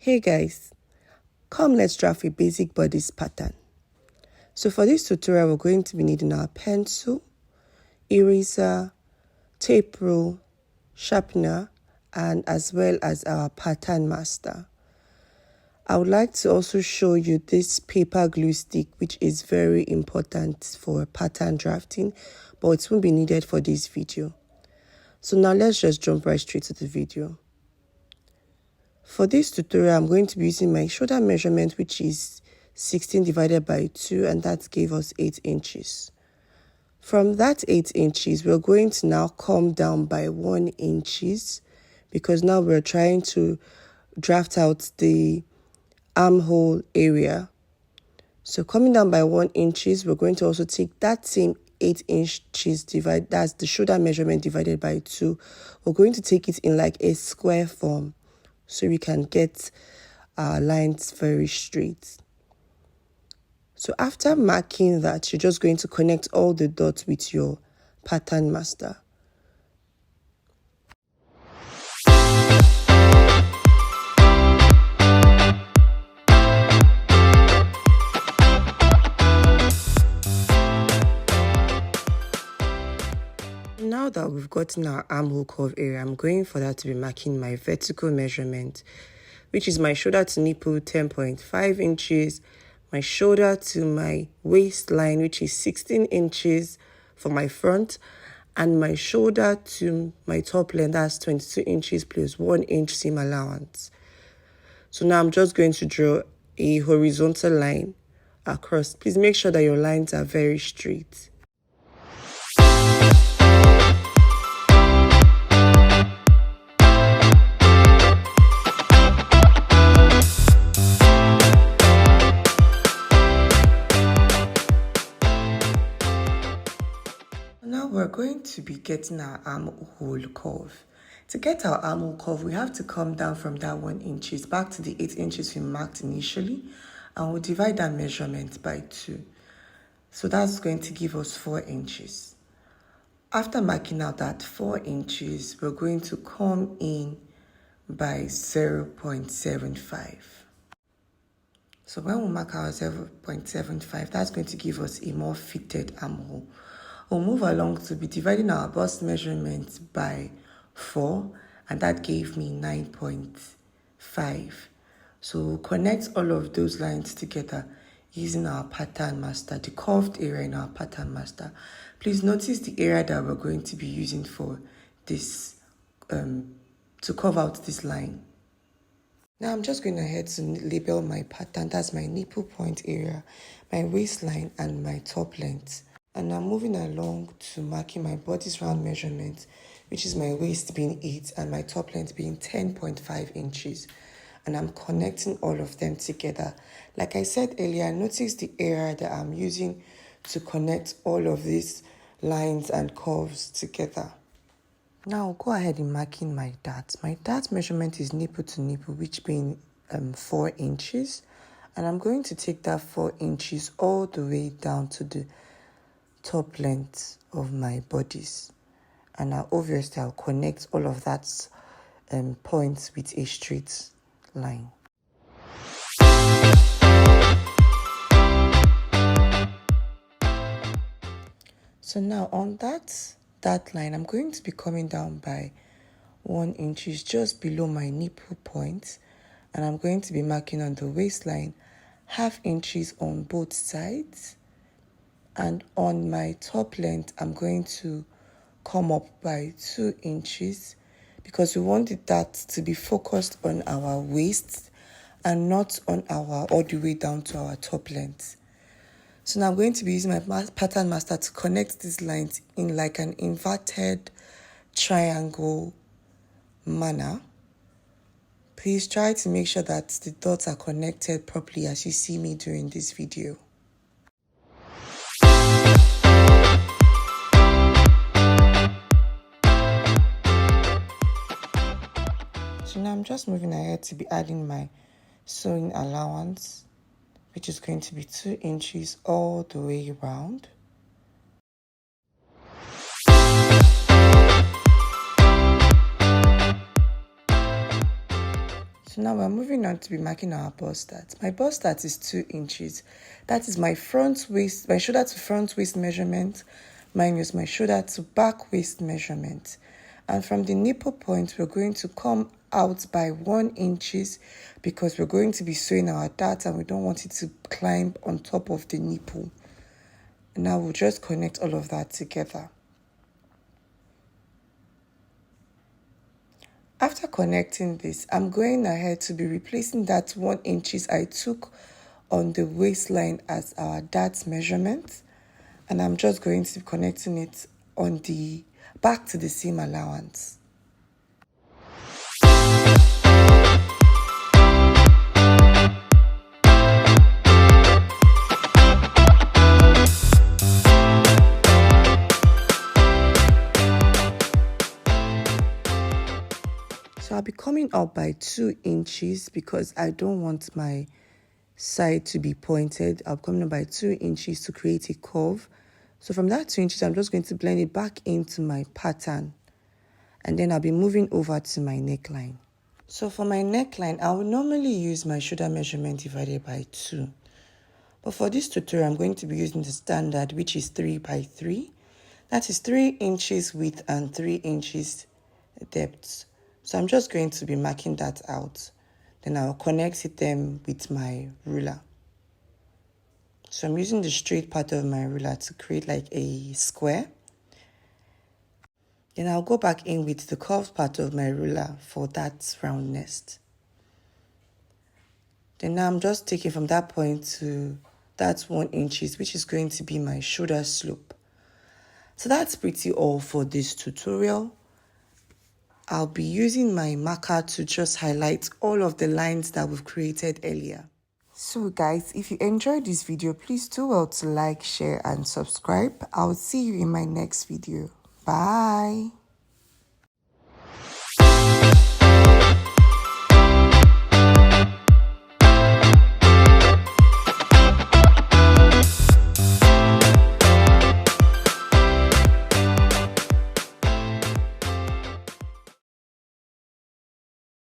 Hey guys, come let's draft a basic bodice pattern. So for this tutorial, we're going to be needing our pencil, eraser, tape rule, sharpener, and as well as our pattern master. I would like to also show you this paper glue stick, which is very important for pattern drafting, but it won't be needed for this video. So now let's just jump right straight to the video. For this tutorial, I'm going to be using my shoulder measurement, which is 16 divided by 2, and that gave us 8 inches. From that 8 inches, we're going to now come down by 1 inches because now we're trying to draft out the armhole area. So coming down by 1 inches, we're going to also take that same 8 inches that's the shoulder measurement divided by 2. We're going to take it in like a square form so we can get our lines very straight. So after marking that, you're just going to connect all the dots with your pattern master. Now that we've gotten our armhole curve area, I'm going for that to be marking my vertical measurement, which is my shoulder to nipple 10.5 inches, my shoulder to my waistline, which is 16 inches for my front, and my shoulder to my top line, that's 22 inches plus 1 inch seam allowance. So now I'm just going to draw a horizontal line across. Please make sure that your lines are very straight. Now we're going to be getting our armhole curve. To get our armhole curve, we have to come down from that 1 inches back to the 8 inches we marked initially, and we'll divide that measurement by 2. So that's going to give us 4 inches. After marking out that 4 inches, we're going to come in by 0.75. So when we mark our 0.75, that's going to give us a more fitted armhole. We'll move along to be dividing our bust measurement by 4, and that gave me 9.5. So we'll connect all of those lines together using our pattern master, the curved area in our pattern master. Please notice the area that we're going to be using for this, to curve out this line. Now I'm just going ahead to label my pattern. That's my nipple point area, my waistline, and my top length. And I'm moving along to marking my bodice round measurement, which is my waist being 8 and my top length being 10.5 inches. And I'm connecting all of them together. Like I said earlier, notice the area that I'm using to connect all of these lines and curves together. Now I'll go ahead in marking my dart. My dart measurement is nipple to nipple, which being 4 inches. And I'm going to take that 4 inches all the way down to the top length of my bodice, and now obviously I'll connect all of that points with a straight line. So now on that line, I'm going to be coming down by 1 inches just below my nipple point, and I'm going to be marking on the waistline 0.5 inches on both sides. And on my top length, I'm going to come up by 2 inches because we wanted that to be focused on our waist and not on all the way down to our top length. So now I'm going to be using my pattern master to connect these lines in like an inverted triangle manner. Please try to make sure that the dots are connected properly as you see me doing this video. So now I'm just moving ahead to be adding my sewing allowance, which is going to be 2 inches all the way around. So now we're moving on to be marking our bust start. My bust start is 2 inches. That is my front waist, my shoulder to front waist measurement minus my shoulder to back waist measurement. And from the nipple point, we're going to come out by 1 inches because we're going to be sewing our dart and we don't want it to climb on top of the nipple. And now we'll just connect all of that together. After connecting this, I'm going ahead to be replacing that 1 inches I took on the waistline as our dart measurement. And I'm just going to be connecting it on the back to the seam allowance. So I'll be coming up by 2 inches because I don't want my side to be pointed. I'll be coming up by 2 inches to create a curve. So from that 2 inches, I'm just going to blend it back into my pattern. And then I'll be moving over to my neckline. So for my neckline, I will normally use my shoulder measurement divided by 2. But for this tutorial, I'm going to be using the standard, which is 3 by 3. That is 3 inches width and 3 inches depth. So I'm just going to be marking that out. Then I'll connect it then with my ruler. So I'm using the straight part of my ruler to create like a square. Then I'll go back in with the curved part of my ruler for that roundness. Then now I'm just taking from that point to that 1 inches, which is going to be my shoulder slope. So that's pretty all for this tutorial. I'll be using my marker to just highlight all of the lines that we've created earlier. So guys, if you enjoyed this video, please do well to like, share and subscribe. I'll see you in my next video. Bye.